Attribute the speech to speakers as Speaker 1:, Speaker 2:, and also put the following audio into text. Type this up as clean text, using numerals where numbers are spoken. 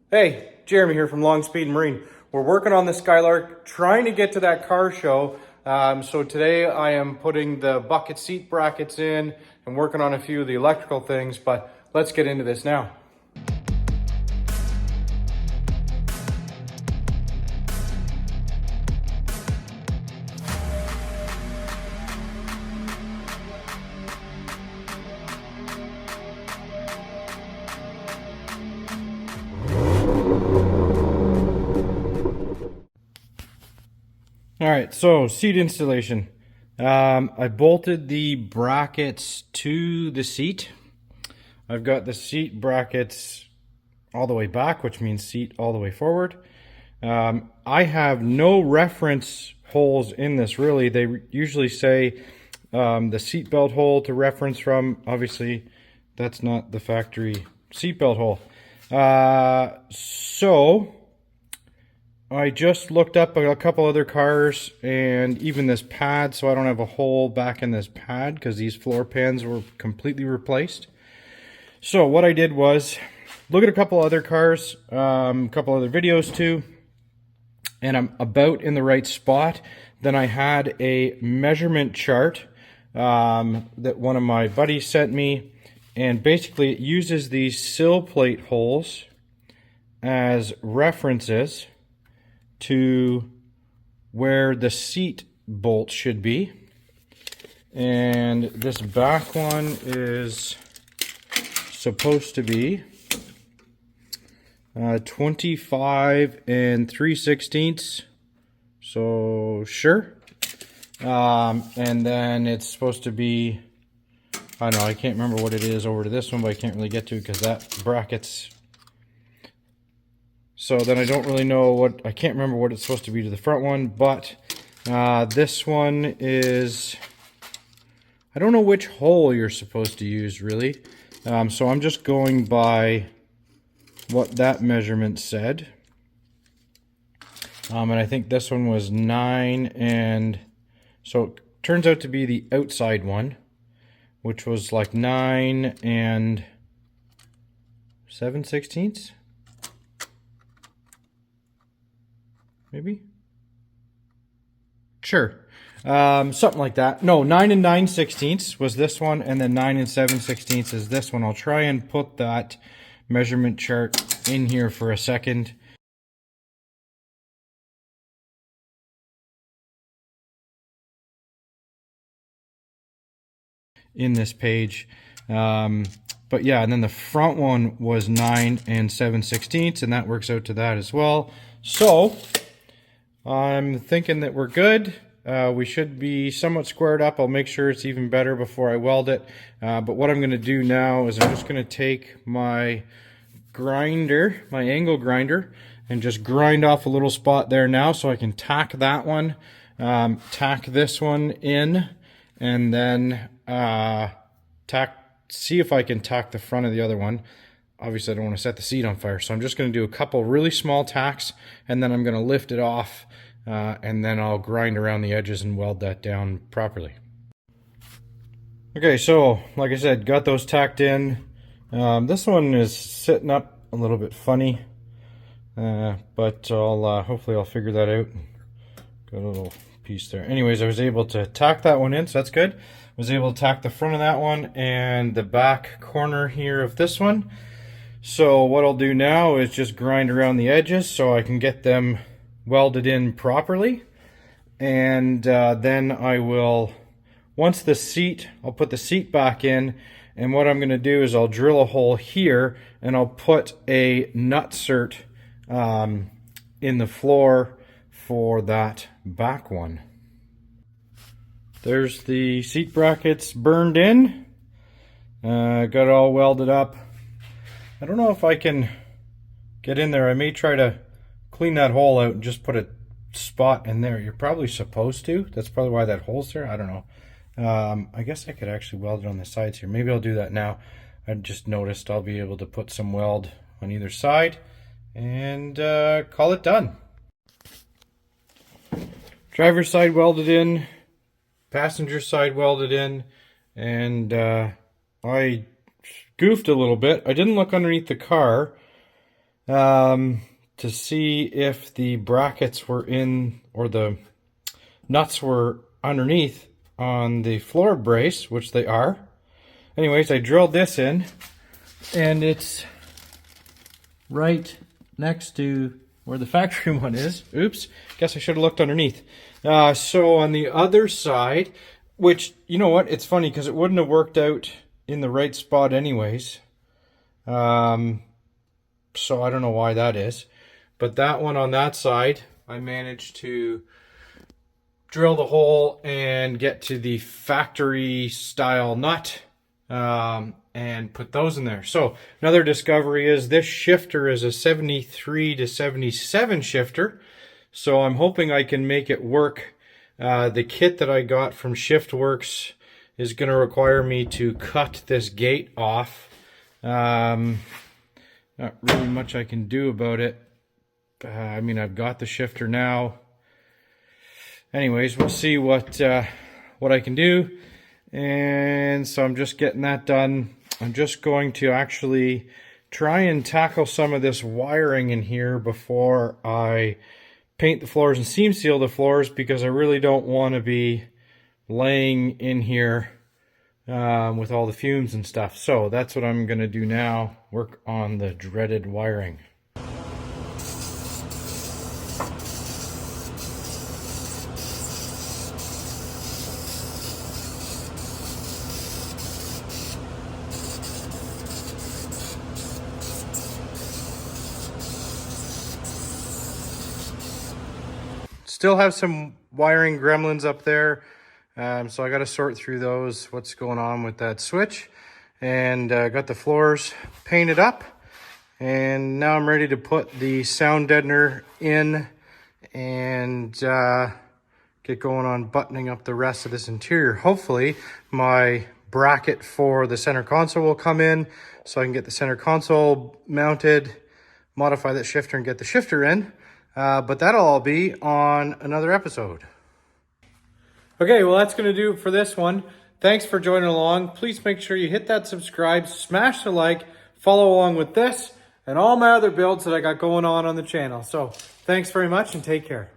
Speaker 1: Hey, Jeremy here from Long Speed Marine. We're working on the Skylark, trying to get to that car show. So today I am putting the bucket seat brackets in and working on a few of the electrical things, but let's get into this now. All right, so seat installation. I bolted the brackets to the seat. I've got the seat brackets all the way back, which means seat all the way forward. I have no reference holes in this, really. They usually say the seat belt hole to reference from. Obviously, that's not the factory seat belt hole. So I just looked up a couple other cars and even this pad, so I don't have a hole back in this pad because these floor pans were completely replaced. So what I did was look at a couple other cars, a couple other videos too, and I'm about in the right spot. Then I had a measurement chart that one of my buddies sent me, and basically it uses these sill plate holes as references to where the seat bolt should be. And this back one is supposed to be 25 3/16, so sure. And then it's supposed to be, I don't know, I can't remember what it is over to this one, but I can't really get to it because that bracket's, so then I don't really know what, I can't remember what it's supposed to be to the front one, but this one is, I don't know which hole you're supposed to use really. So I'm just going by what that measurement said. And I think this one was 9, and so it turns out to be the outside one, which was like 9 7/16. Maybe? Sure. Something like that. No, 9 9/16 was this one, and then 9 7/16 is this one. I'll try and put that measurement chart in here for a second. In this page. But yeah, and then the front one was 9 7/16, and that works out to that as well. So I'm thinking that we're good. We should be somewhat squared up. I'll make sure it's even better before I weld it. But what I'm going to do now is I'm just going to take my grinder, my angle grinder, and just grind off a little spot there now so I can tack that one, tack this one in, and then see if I can tack the front of the other one. Obviously I don't want to set the seat on fire, so I'm just going to do a couple really small tacks, and then I'm going to lift it off, and then I'll grind around the edges and weld that down properly. Okay, so like I said, got those tacked in. This one is sitting up a little bit funny, but hopefully I'll figure that out. Got a little piece there. Anyways, I was able to tack that one in, so that's good. Was able to tack the front of that one and the back corner here of this one. So what I'll do now is just grind around the edges so I can get them welded in properly. And then I will, once the seat, I'll put the seat back in, and what I'm going to do is I'll drill a hole here and I'll put a nutsert in the floor for that back one. There's the seat brackets burned in. Got it all welded up. I don't know if I can get in there. I may try to clean that hole out and just put a spot in there. You're probably supposed to. That's probably why that hole's there. I don't know. I guess I could actually weld it on the sides here. Maybe I'll do that now. I just noticed I'll be able to put some weld on either side and call it done. Driver's side welded in. Passenger side welded in, and I goofed a little bit. I didn't look underneath the car to see if the brackets were in, or the nuts were underneath on the floor brace, which they are. Anyways, I drilled this in, and it's right next to where the factory one is. Oops, guess I should have looked underneath. So on the other side, which, you know what, it's funny because it wouldn't have worked out in the right spot anyways. So I don't know why that is. But that one on that side, I managed to drill the hole and get to the factory style nut and put those in there. So another discovery is this shifter is a 73 to 77 shifter. So I'm hoping I can make it work. The kit that I got from Shiftworks is going to require me to cut this gate off. Not really much I can do about it. I mean, I've got the shifter now. Anyways, we'll see what I can do. And so I'm just getting that done. I'm just going to actually try and tackle some of this wiring in here before I paint the floors and seam seal the floors, because I really don't want to be laying in here with all the fumes and stuff. So that's what I'm going to do now, work on the dreaded wiring. Still have some wiring gremlins up there, so I got to sort through those, what's going on with that switch. And got the floors painted up, and now I'm ready to put the sound deadener in and get going on buttoning up the rest of this interior. Hopefully my bracket for the center console will come in, so I can get the center console mounted, modify that shifter and get the shifter in. But that'll all be on another episode. Okay, well, that's going to do it for this one. Thanks for joining along. Please make sure you hit that subscribe, smash the like, follow along with this and all my other builds that I got going on the channel. So thanks very much and take care.